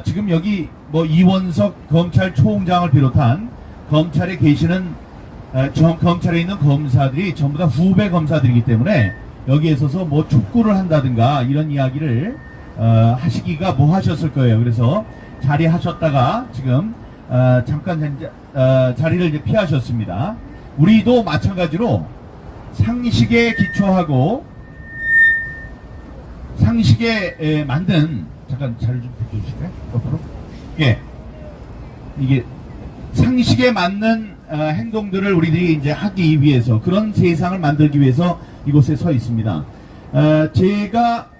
지금 여기 뭐 이원석 검찰총장을 비롯한 검찰에 계시는 검찰에 있는 검사들이 전부 다 후배 검사들이기 때문에 여기에 있어서 뭐 촉구를 한다든가 이런 이야기를 하시기가 뭐 하셨을 거예요. 그래서 자리하셨다가 지금 잠깐 자리를 이제 피하셨습니다. 우리도 마찬가지로 상식에 기초하고 상식에 만든 잠깐 자리 좀 비켜주실까요? 옆으로. 예, 이게 상식에 맞는 행동들을 우리들이 이제 하기 위해서 그런 세상을 만들기 위해서 이곳에 서 있습니다. 제가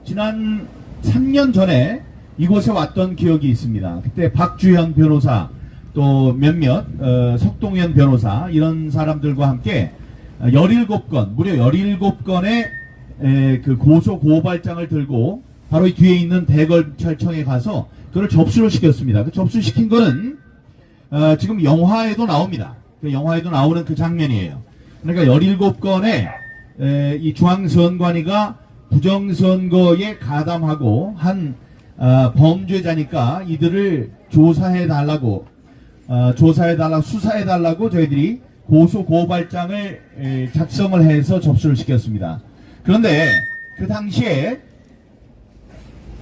지난 3년 전에 이곳에 왔던 기억이 있습니다. 그때 박주현 변호사 또 몇몇 석동현 변호사 이런 사람들과 함께 17건 무려 17건의 그 고소 고발장을 들고 바로 이 뒤에 있는 대검찰청에 가서 그걸 접수를 시켰습니다. 그 접수시킨 거는 지금 영화에도 나옵니다. 그 영화에도 나오는 그 장면이에요. 그러니까 17건의 이 중앙선관위가 부정선거에 가담하고 한 범죄자니까 이들을 조사해달라고 수사해달라고 저희들이 고소고발장을 작성을 해서 접수를 시켰습니다. 그런데 그 당시에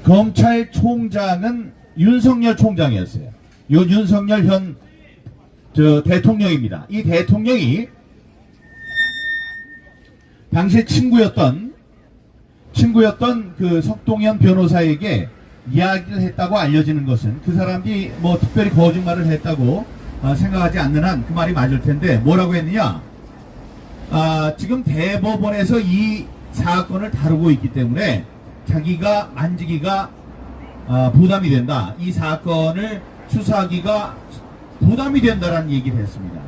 검찰총장은 윤석열 총장이었어요. 윤석열 현 대통령입니다. 이 대통령이 당시에 친구였던 그 석동현 변호사에게 이야기를 했다고 알려지는 것은 그 사람이 뭐 특별히 거짓말을 했다고 생각하지 않는 한 그 말이 맞을 텐데 뭐라고 했느냐? 지금 대법원에서 이 사건을 다루고 있기 때문에 자기가 만지기가 부담이 된다. 이 사건을 수사하기가 부담이 된다라는 얘기를 했습니다.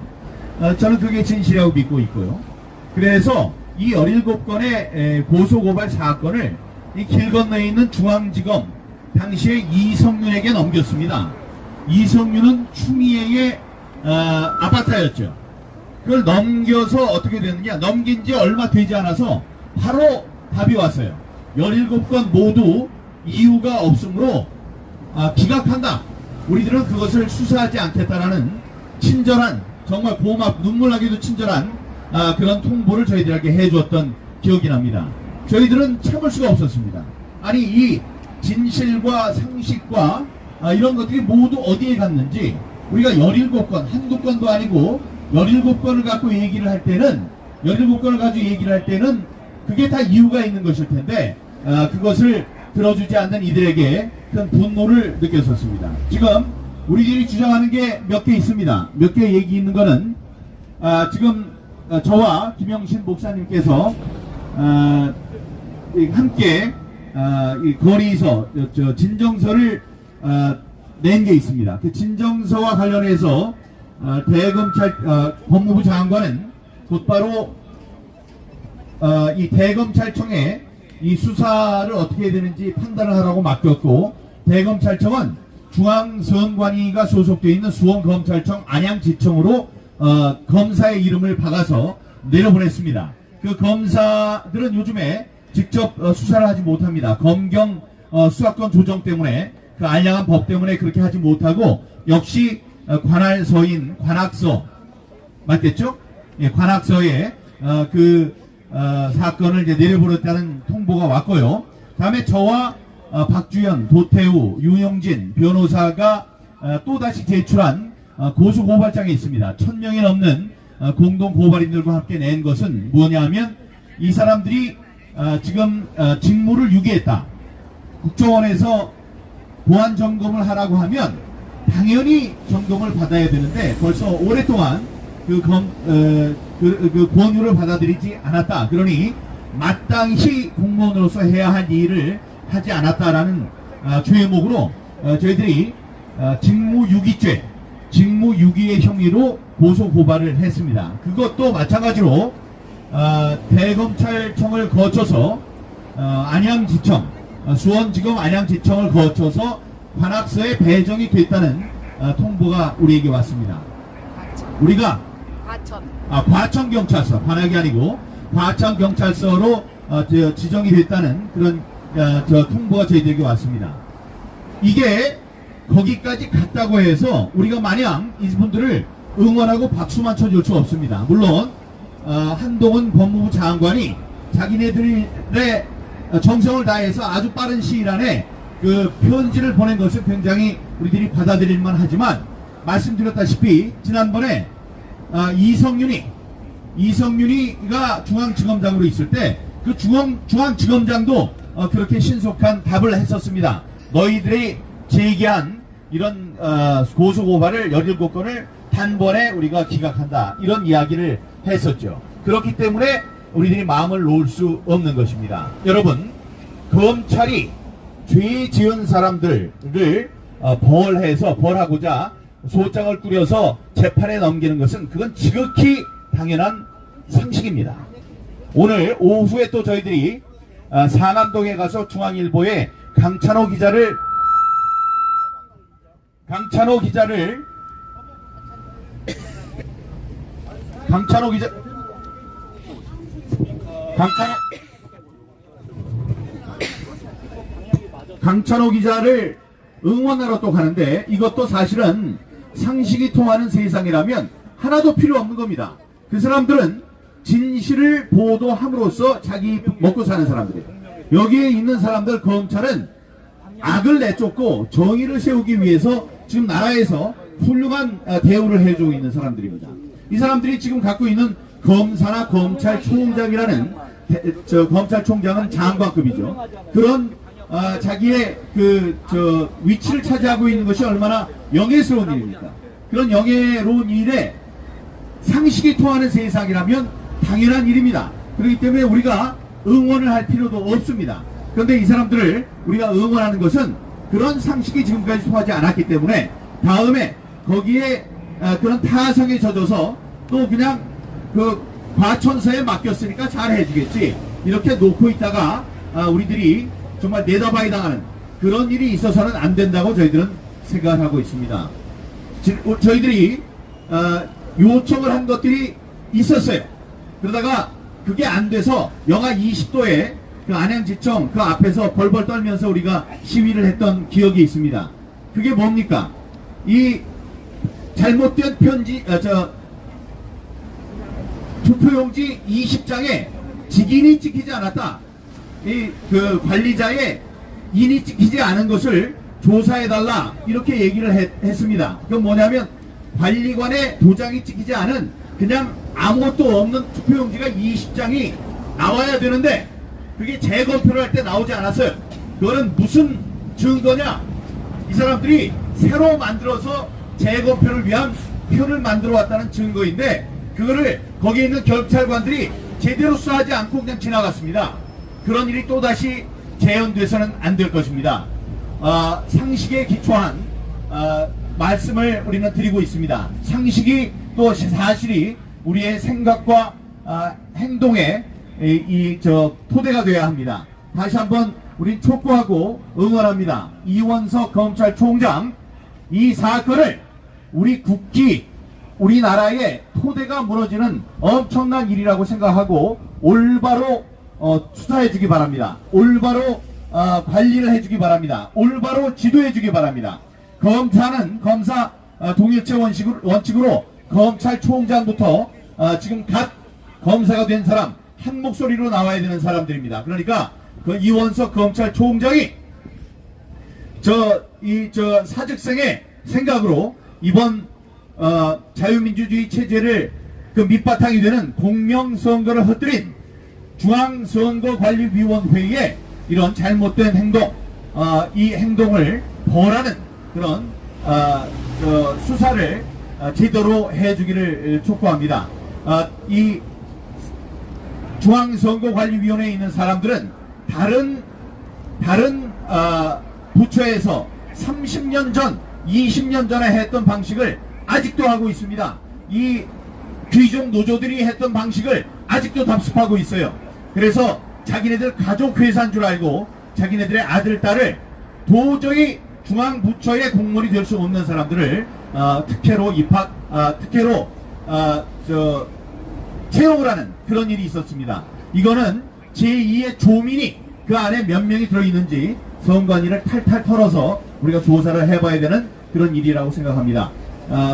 저는 그게 진실이라고 믿고 있고요. 그래서 이 17건의 고소고발 사건을 이 길 건너에 있는 중앙지검 당시에 이성윤에게 넘겼습니다. 이성윤은 추미애의 아파트였죠. 그걸 넘겨서 어떻게 됐느냐? 넘긴 지 얼마 되지 않아서 바로 답이 왔어요. 17건 모두 이유가 없으므로 기각한다. 우리들은 그것을 수사하지 않겠다라는 친절한 정말 눈물 나게도 친절한 그런 통보를 저희들에게 해주었던 기억이 납니다. 저희들은 참을 수가 없었습니다. 아니 이 진실과 상식과 이런 것들이 모두 어디에 갔는지 우리가 17건 한두 건도 아니고 17건을 갖고 얘기를 할 때는 17건을 가지고 얘기를 할 때는 그게 다 이유가 있는 것일 텐데 그것을 들어주지 않는 이들에게 큰 분노를 느꼈었습니다. 지금 우리들이 주장하는 게 몇 개 있습니다. 몇 개 얘기 있는 거는 지금 저와 김영신 목사님께서 함께 이 거리에서 진정서를 낸 게 있습니다. 그 진정서와 관련해서 법무부 장관은 곧바로 이 대검찰청에 이 수사를 어떻게 해야 되는지 판단을 하라고 맡겼고 대검찰청은 중앙선관위가 소속되어 있는 수원검찰청 안양지청으로 검사의 이름을 박아서 내려보냈습니다. 그 검사들은 요즘에 직접 수사를 하지 못합니다. 검경 수사권 조정 때문에 그 알량한 법 때문에 그렇게 하지 못하고 역시 관할서인 관악서 맞겠죠? 예, 관악서에 사건을 이제 내려버렸다는 통보가 왔고요. 다음에 저와 박주현, 도태우, 유영진 변호사가 또다시 제출한 고소고발장이 있습니다. 1000명이 넘는 공동고발인들과 함께 낸 것은 뭐냐면 이 사람들이 지금 직무를 유기했다. 국정원에서 보안 점검을 하라고 하면 당연히 점검을 받아야 되는데 벌써 오랫동안 그 권유를 받아들이지 않았다. 그러니 마땅히 공무원으로서 해야 할 일을 하지 않았다라는 죄목으로 저희들이 직무유기죄, 직무유기의 혐의로 고소고발을 했습니다. 그것도 마찬가지로 대검찰청을 거쳐서 안양지청, 수원지검 안양지청을 거쳐서 관악서에 배정이 됐다는 통보가 우리에게 왔습니다. 우리가 과천경찰서, 관악이 아니고 과천경찰서로 지정이 됐다는 그런 통보가 저희들에게 왔습니다. 이게 거기까지 갔다고 해서 우리가 마냥 이분들을 응원하고 박수만 쳐줄 수 없습니다. 물론 한동훈 법무부 장관이 자기네들의 정성을 다해서 아주 빠른 시일 안에 그 편지를 보낸 것은 굉장히 우리들이 받아들일만 하지만, 말씀드렸다시피 지난번에 이성윤이가 중앙지검장으로 있을 때 그 중앙지검장도 그렇게 신속한 답을 했었습니다. 너희들이 제기한 이런 고소고발을 17건을 단번에 우리가 기각한다, 이런 이야기를 했었죠. 그렇기 때문에 우리들이 마음을 놓을 수 없는 것입니다. 여러분, 검찰이 죄 지은 사람들을 벌하고자 소장을 꾸려서 재판에 넘기는 것은 그건 지극히 당연한 상식입니다. 오늘 오후에 또 저희들이 상암동에 가서 중앙일보에 강찬호 기자를 응원하러 또 가는데, 이것도 사실은 상식이 통하는 세상이라면 하나도 필요 없는 겁니다. 그 사람들은 진실을 보도함으로써 자기 먹고 사는 사람들이에요. 여기에 있는 사람들, 검찰은 악을 내쫓고 정의를 세우기 위해서 지금 나라에서 훌륭한 대우를 해주고 있는 사람들입니다. 이 사람들이 지금 갖고 있는 검사나 검찰총장이라는 검찰총장은 장관급이죠. 그런 자기의 위치를 차지하고 있는 것이 얼마나 영예스러운 일입니까? 그런 영예로운 일에 상식이 통하는 세상이라면 당연한 일입니다. 그렇기 때문에 우리가 응원을 할 필요도 없습니다. 그런데 이 사람들을 우리가 응원하는 것은 그런 상식이 지금까지 통하지 않았기 때문에 다음에 거기에 그런 타성에 젖어서 또 그냥 그 과천서에 맡겼으니까 잘 해주겠지, 이렇게 놓고 있다가 우리들이 정말 내다바이 당하는 그런 일이 있어서는 안 된다고 저희들은 생각을 하고 있습니다. 저희들이 요청을 한 것들이 있었어요. 그러다가 그게 안 돼서 영하 20도에 그 안양지청 그 앞에서 벌벌 떨면서 우리가 시위를 했던 기억이 있습니다. 그게 뭡니까? 이 잘못된 투표용지 20장에 직인이 찍히지 않았다, 그 관리자의 인이 찍히지 않은 것을 조사해달라, 이렇게 얘기를 했습니다. 그건 뭐냐면 관리관의 도장이 찍히지 않은 그냥 아무것도 없는 투표용지가 20장이 나와야 되는데 그게 재검표를 할 때 나오지 않았어요. 그거는 무슨 증거냐? 이 사람들이 새로 만들어서 재검표를 위한 표를 만들어 왔다는 증거인데, 그거를 거기에 있는 경찰관들이 제대로 수사하지 않고 그냥 지나갔습니다. 그런 일이 또다시 재현돼서는 안 될 것입니다. 상식에 기초한 말씀을 우리는 드리고 있습니다. 상식이 또 사실이 우리의 생각과 행동에 토대가 되어야 합니다. 다시 한번 우린 촉구하고 응원합니다. 이원석 검찰총장, 이 사건을 우리 국기, 우리나라의 토대가 무너지는 엄청난 일이라고 생각하고 올바로 수사해 주기 바랍니다. 올바로 관리를 해주기 바랍니다. 올바로 지도해 주기 바랍니다. 검사는 검사 동일체 원칙으로 검찰총장부터 지금 갓 검사가 된 사람 한 목소리로 나와야 되는 사람들입니다. 그러니까 그 이원석 검찰총장이 사직생의 생각으로 이번 자유민주주의 체제를 그 밑바탕이 되는 공명선거를 흩뜨린 중앙선거관리위원회의 이런 잘못된 행동, 이 행동을 벌하는 그런 수사를 제대로 해주기를 촉구합니다. 이 중앙선거관리위원회에 있는 사람들은 다른 부처에서 30년 전, 20년 전에 했던 방식을 아직도 하고 있습니다. 이 귀족 노조들이 했던 방식을 아직도 답습하고 있어요. 그래서 자기네들 가족회사인 줄 알고 자기네들의 아들, 딸을 도저히 중앙부처의 공무원이 될 수 없는 사람들을 특혜로 채용을 하는 그런 일이 있었습니다. 이거는 제2의 조민이 그 안에 몇 명이 들어있는지 선관위를 탈탈 털어서 우리가 조사를 해봐야 되는 그런 일이라고 생각합니다.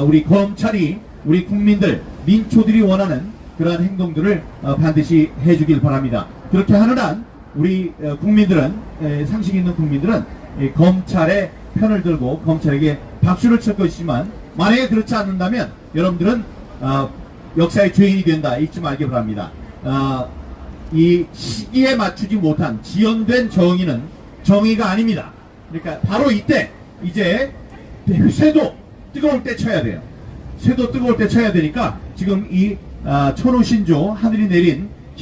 우리 검찰이 우리 국민들, 민초들이 원하는 그러한 행동들을 반드시 해주길 바랍니다. 그렇게 하는 한 우리 국민들은, 상식 있는 국민들은 검찰의 편을 들고 검찰에게 박수를 칠 것이지만, 만약에 그렇지 않는다면 여러분들은 역사의 죄인이 된다, 잊지 말기 바랍니다. 이 시기에 맞추지 못한 지연된 정의는 정의가 아닙니다. 그러니까 바로 이때 이제 쇠도 뜨거울 때 쳐야 돼요. 쇠도 뜨거울 때 쳐야 되니까 지금 이 천우신조, 하늘이 내린